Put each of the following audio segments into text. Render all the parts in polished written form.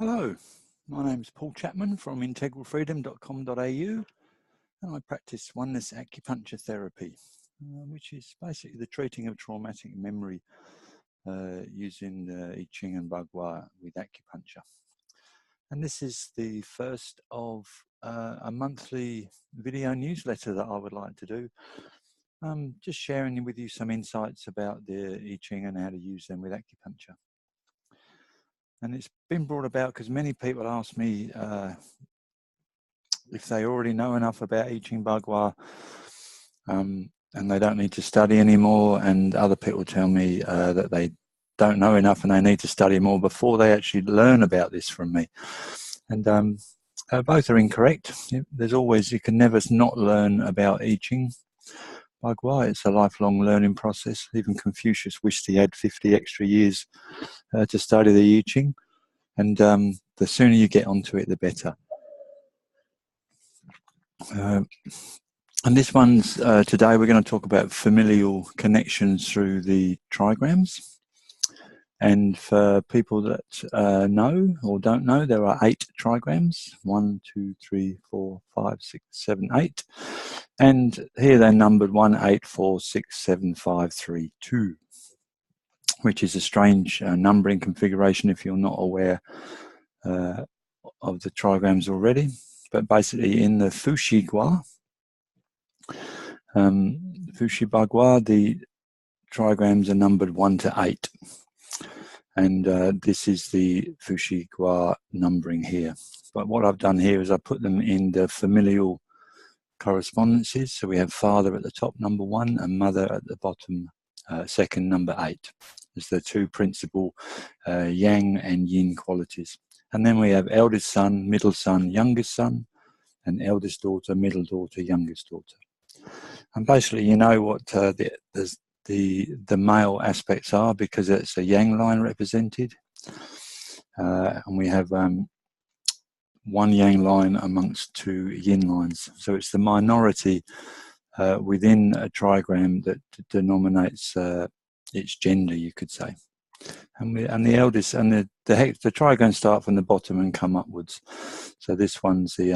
Hello, my name's Paul Chapman from integralfreedom.com.au, and I practice oneness acupuncture therapy, which is basically the treating of traumatic memory using I Ching and BaGua with acupuncture. And this is the first of a monthly video newsletter that I would like to do, just sharing with you some insights about the I Ching and how to use them with acupuncture. And it's been brought about because many people ask me if they already know enough about I Ching BaGua and they don't need to study anymore, and other people tell me that they don't know enough and they need to study more before they actually learn about this from me. And both are incorrect. There's always, you can never not learn about I Ching BaGua. It's a lifelong learning process. Even Confucius wished he had 50 extra years to study the I Ching, and the sooner you get onto it, the better. And this one's today we're going to talk about familial connections through the trigrams. And for people that know or don't know, there are 8 trigrams: 1, 2, 3, 4, 5, 6, 7, 8. And here they're numbered 1, 8, 4, 6, 7, 5, 3, 2, which is a strange numbering configuration if you're not aware of the trigrams already. But basically in the Fushigua, Fushi BaGua, the trigrams are numbered 1 to 8. And this is the Fushigua numbering here. But what I've done here is I put them in the familial correspondences. So we have father at the top, number 1, and mother at the bottom, second, number 8. As the two principal yang and yin qualities. And then we have eldest son, middle son, youngest son, and eldest daughter, middle daughter, youngest daughter. And basically, you know what the male aspects are because it's a yang line represented, and we have 1 yang line amongst 2 yin lines. So it's the minority within a trigram that denominates its gender, you could say. And the eldest and the trigrams start from the bottom and come upwards. So this one's the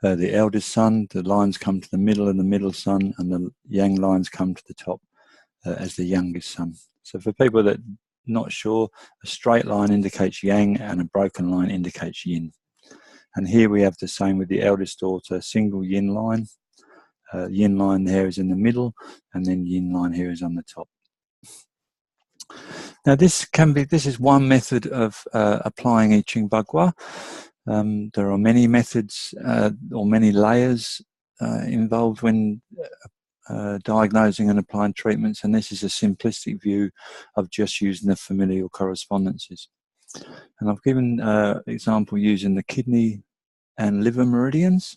eldest son. The lines come to the middle and the middle son, and the yang lines come to the top as the youngest son. So for people that are not sure, a straight line indicates yang and a broken line indicates yin. And here we have the same with the eldest daughter, single yin line. Yin line there is in the middle, and then yin line here is on the top. Now this is one method of applying I Ching BaGua. There are many methods or many layers involved when diagnosing and applying treatments, and this is a simplistic view of just using the familial correspondences. And I've given example using the kidney and liver meridians,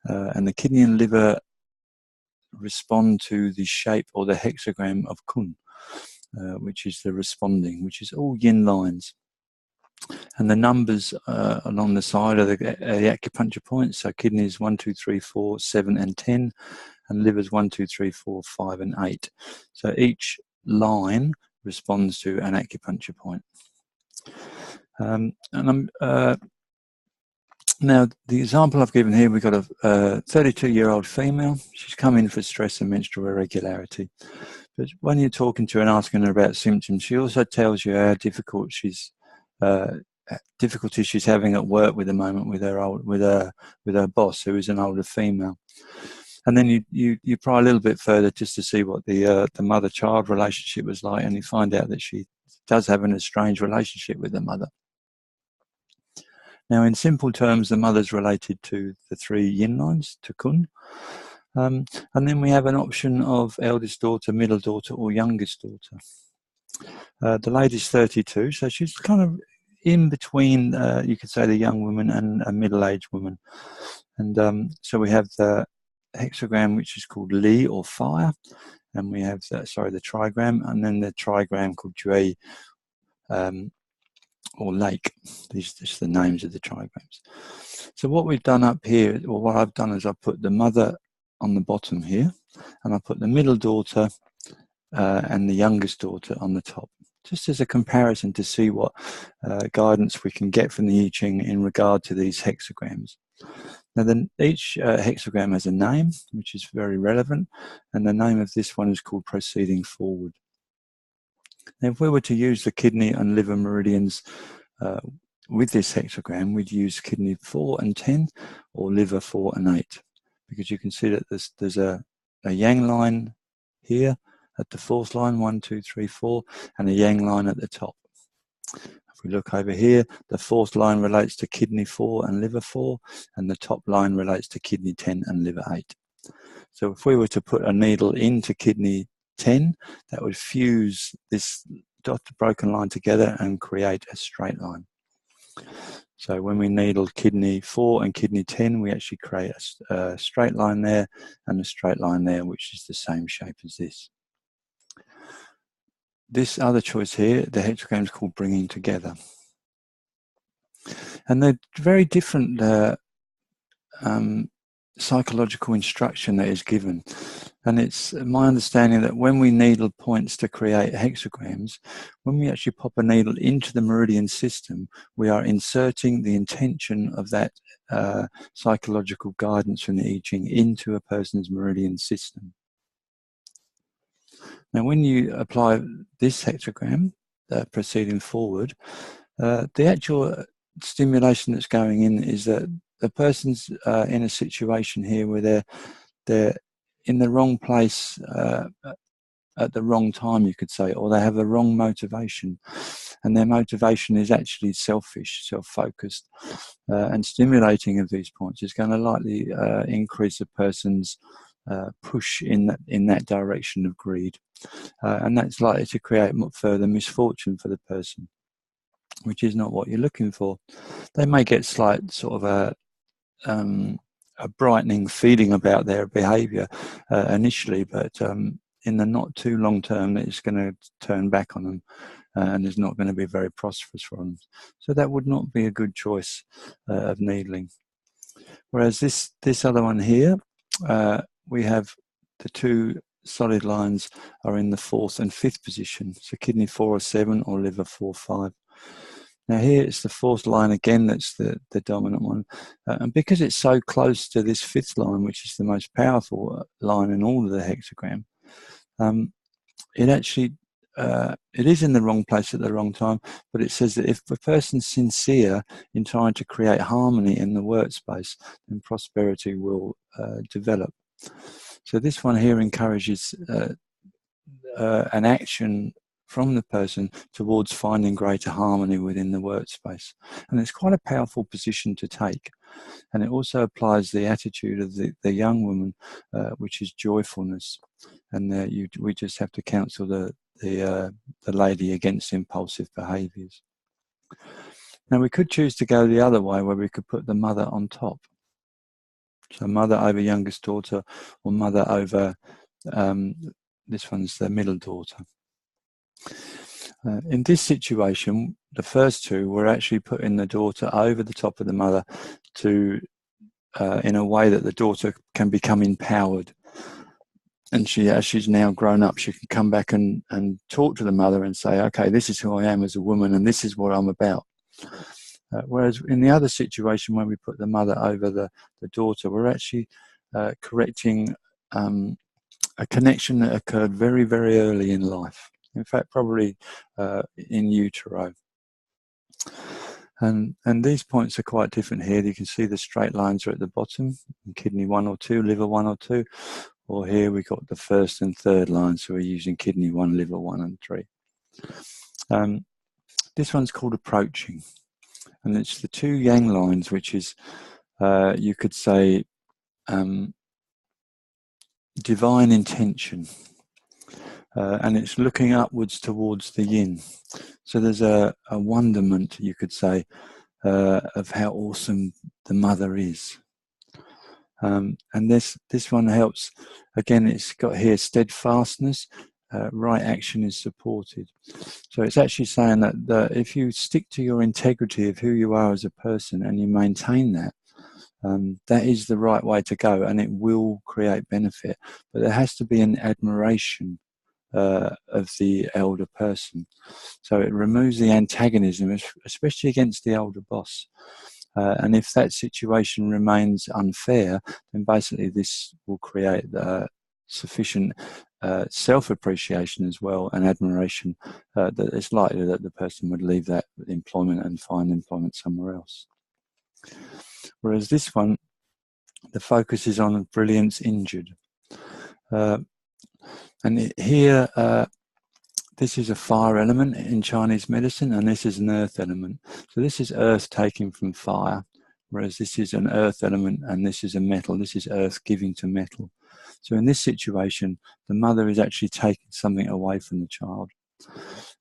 and the kidney and liver respond to the shape or the hexagram of Kun, which is the responding, which is all yin lines. And the numbers along the side are the acupuncture points. So kidneys 1, 2, 3, 4, 7, and 10, and livers 1, 2, 3, 4, 5, and 8. So each line responds to an acupuncture point. Now, the example I've given here, we've got a 32-year-old female. She's come in for stress and menstrual irregularity. But when you're talking to her and asking her about symptoms, she also tells you how difficult difficulties she's having at work with the moment with her boss, who is an older female. And then you pry a little bit further just to see what the mother-child relationship was like, and you find out that she does have an estranged relationship with the mother. Now, in simple terms, the mother's related to the 3 yin lines, to Kun. And then we have an option of eldest daughter, middle daughter, or youngest daughter. The lady's 32, so she's kind of in between, you could say, the young woman and a middle-aged woman. And so we have the hexagram, which is called Li, or fire, and we have the trigram, and then the trigram called Jue, or lake. These are just the names of the trigrams. So what we've done up here, or what I've done, is I've put the mother on the bottom here, and I put the middle daughter and the youngest daughter on the top. just as a comparison to see what guidance we can get from the I Ching in regard to these hexagrams. Now then, each hexagram has a name, which is very relevant, and the name of this one is called proceeding forward. Now, if we were to use the kidney and liver meridians with this hexagram, we'd use kidney 4 and 10 or liver 4 and 8, because you can see that there's a yang line here at the fourth line, 1, 2, 3, 4, and a yang line at the top. If we look over here, the fourth line relates to kidney 4 and liver 4, and the top line relates to kidney 10 and liver 8. So if we were to put a needle into kidney 10, that would fuse this dotted broken line together and create a straight line. So when we needle kidney 4 and kidney 10, we actually create a straight line there and a straight line there, which is the same shape as this. This other choice here, the hexagram, is called bringing together. And they're very different psychological instruction that is given. And it's my understanding that when we needle points to create hexagrams, when we actually pop a needle into the meridian system, we are inserting the intention of that psychological guidance from the I Ching into a person's meridian system. Now, when you apply this hexagram, proceeding forward, the actual stimulation that's going in is that the person's in a situation here where they're in the wrong place at the wrong time, you could say, or they have the wrong motivation, and their motivation is actually selfish, self-focused, and stimulating of these points is going to likely increase a person's push in that direction of greed, and that's likely to create further misfortune for the person, which is not what you're looking for. They may get slight sort of a brightening feeling about their behaviour initially, but in the not too long term, it's going to turn back on them and is not going to be very prosperous for them. So that would not be a good choice of needling. Whereas this other one here, we have the two solid lines are in the 4th and 5th position, so kidney 4 or 7 or liver 4 5. Now here it's the 4th line again that's the dominant one, and because it's so close to this 5th line, which is the most powerful line in all of the hexagram, it actually it is in the wrong place at the wrong time, but it says that if a person's sincere in trying to create harmony in the workspace, then prosperity will develop. So this one here encourages an action from the person towards finding greater harmony within the workspace. And it's quite a powerful position to take. And it also applies the attitude of the young woman, which is joyfulness. And we just have to counsel the lady against impulsive behaviours. Now we could choose to go the other way, where we could put the mother on top. So mother over youngest daughter, or mother over, this one's the middle daughter. In this situation, the first two were actually putting the daughter over the top of the mother to, in a way that the daughter can become empowered. And as she's now grown up, she can come back and talk to the mother and say, okay, this is who I am as a woman and this is what I'm about. Whereas in the other situation, when we put the mother over the daughter, we're actually correcting a connection that occurred very, very early in life. In fact, probably in utero. And these points are quite different here. You can see the straight lines are at the bottom, kidney 1 or 2, liver 1 or 2. Or here we got the 1st and 3rd lines, so we're using kidney 1, liver 1 and 3. This one's called approaching. And it's the 2 yang lines, which is, you could say, divine intention. And it's looking upwards towards the yin. So there's a wonderment, you could say, of how awesome the mother is. And this one helps. Again, it's got here steadfastness, right action is supported. So it's actually saying that if you stick to your integrity of who you are as a person and you maintain that, that is the right way to go, and it will create benefit. But there has to be an admiration of the elder person. So it removes the antagonism, especially against the older boss. And if that situation remains unfair, then basically this will create sufficient self-appreciation as well, and admiration, that it's likely that the person would leave that employment and find employment somewhere else. Whereas this one, the focus is on brilliance injured. And here, this is a fire element in Chinese medicine, and this is an earth element. So this is earth taken from fire, whereas this is an earth element, and this is a metal. This is earth giving to metal. So in this situation, the mother is actually taking something away from the child.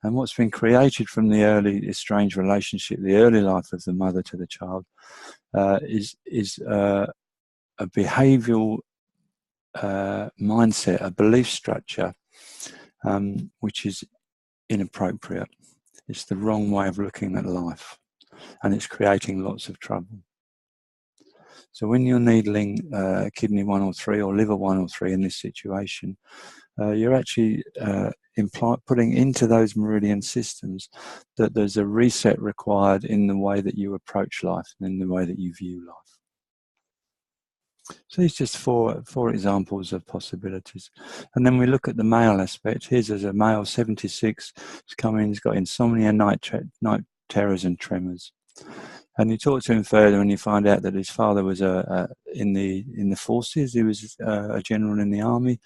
And what's been created from the early estranged relationship, the early life of the mother to the child, is a behavioural mindset, a belief structure, which is inappropriate. It's the wrong way of looking at life, and it's creating lots of trouble. So when you're needling kidney 1 or 3 or liver 1 or 3 in this situation, you're actually putting into those meridian systems that there's a reset required in the way that you approach life and in the way that you view life. So these are just four examples of possibilities. And then we look at the male aspect. Here's as a male, 76, he's come in, he's got insomnia, night terrors and tremors. And you talk to him further and you find out that his father was in the forces. He was a general in the army,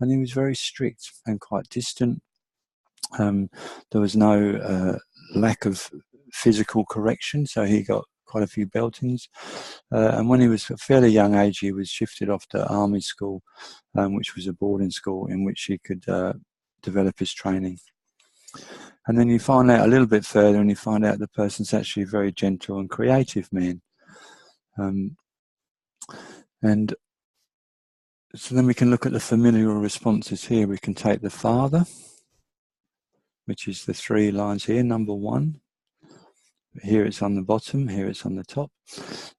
and he was very strict and quite distant. There was no lack of physical correction, so he got quite a few beltings. And when he was a fairly young age, he was shifted off to army school, which was a boarding school in which he could develop his training. And then you find out a little bit further and you find out the person's actually a very gentle and creative man. And so then we can look at the familial responses here. We can take the father, which is the 3 lines here, number 1. Here it's on the bottom, here it's on the top.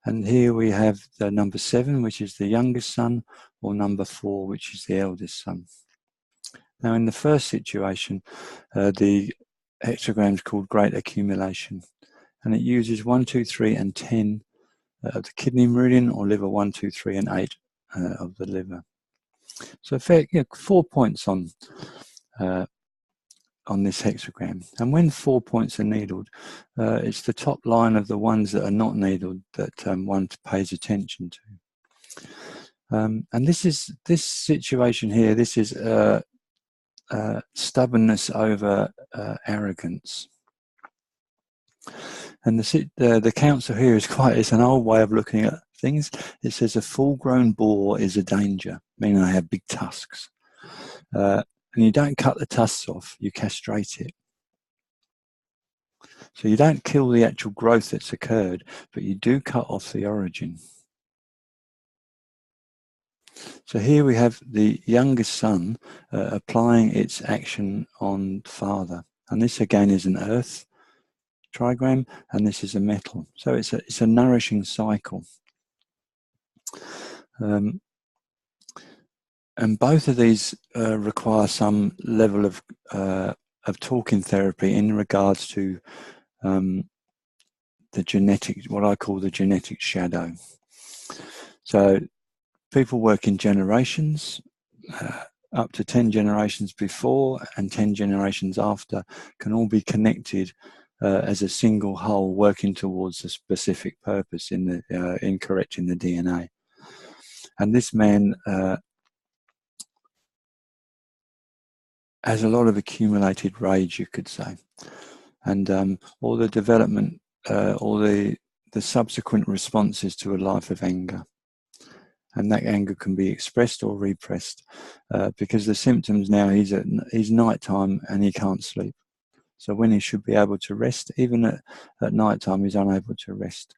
And here we have the number 7, which is the youngest son, or number 4, which is the eldest son. Now in the first situation, the hexagram is called Great Accumulation, and it uses 1, 2, 3 and 10 of the kidney meridian, or liver 1, 2, 3 and 8 of the liver. So 4 points on this hexagram. And when 4 points are needled, it's the top line of the ones that are not needled that one pays attention to. And this situation here, this is stubbornness over arrogance. And the counsel here is it's an old way of looking at things. It says a full-grown boar is a danger, meaning they have big tusks. And you don't cut the tusks off, you castrate it. So you don't kill the actual growth that's occurred, but you do cut off the origin. So here we have the youngest son applying its action on father. And this again is an earth trigram, and this is a metal. So it's a nourishing cycle. And both of these require some level of talking therapy in regards to the genetic, what I call the genetic shadow. So people work in generations, up to 10 generations before and 10 generations after can all be connected as a single whole, working towards a specific purpose in correcting the DNA. And this man has a lot of accumulated rage, you could say, and all the development, all the subsequent responses to a life of anger. And that anger can be expressed or repressed because the symptoms now, he's nighttime and he can't sleep. So when he should be able to rest, even at nighttime, he's unable to rest.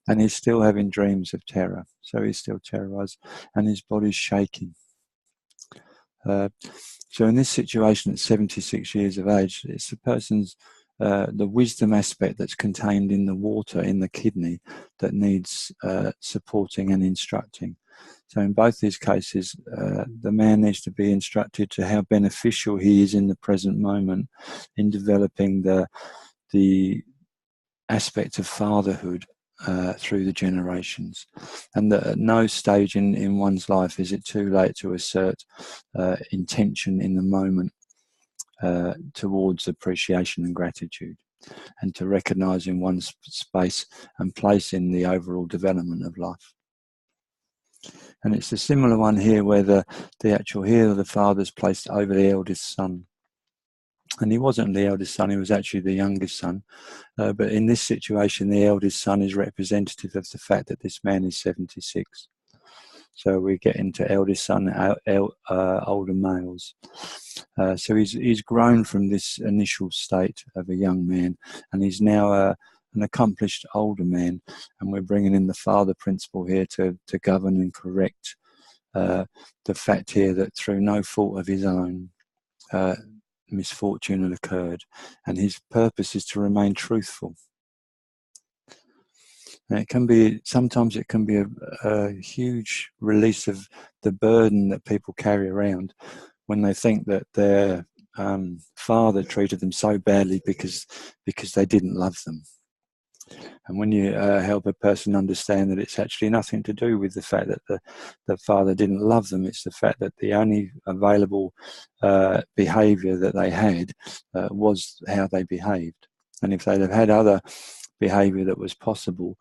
And he's still having dreams of terror. So he's still terrorized and his body's shaking. So in this situation at 76 years of age, it's the person's, the wisdom aspect that's contained in the water in the kidney that needs supporting and instructing. So in both these cases, the man needs to be instructed to how beneficial he is in the present moment in developing the aspect of fatherhood through the generations, and that at no stage in one's life is it too late to assert intention in the moment towards appreciation and gratitude, and to recognize in one's space and place in the overall development of life. And it's a similar one here where the actual here the father's placed over the eldest son. And he wasn't the eldest son, he was actually the youngest son. But in this situation, the eldest son is representative of the fact that this man is 76. So we get into eldest son, older males. So he's grown from this initial state of a young man, and he's now an accomplished older man. And we're bringing in the father principle here to govern and correct the fact here that through no fault of his own, misfortune had occurred, and his purpose is to remain truthful. And it can be, sometimes it can be a huge release of the burden that people carry around when they think that their father treated them so badly because they didn't love them. And when you help a person understand that it's actually nothing to do with the fact that the father didn't love them, it's the fact that the only available behaviour that they had was how they behaved. And if they'd have had other behaviour that was possible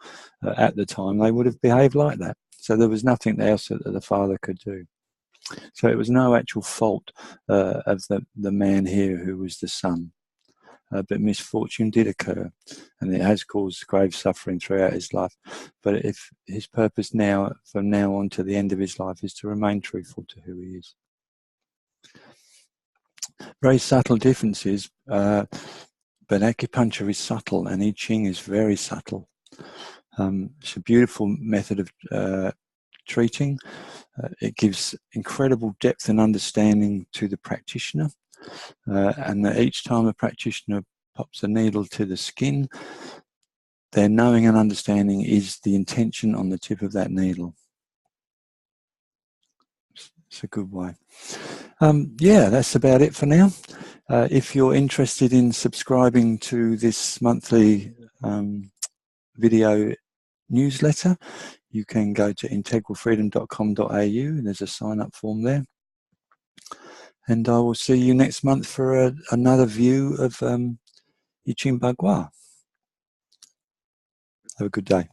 at the time, they would have behaved like that. So there was nothing else that the father could do. So it was no actual fault of the man here who was the son. But misfortune did occur, and it has caused grave suffering throughout his life. But if his purpose now, from now on to the end of his life, is to remain truthful to who he is. Very subtle differences, but acupuncture is subtle, and I Ching is very subtle. It's a beautiful method of treating. It gives incredible depth and understanding to the practitioner. And that each time a practitioner pops a needle to the skin, their knowing and understanding is the intention on the tip of that needle. It's a good way. Yeah, that's about it for now. If you're interested in subscribing to this monthly video newsletter, you can go to integralfreedom.com.au. There's a sign-up form there. And I will see you next month for another view of I Ching BaGua. Have a good day.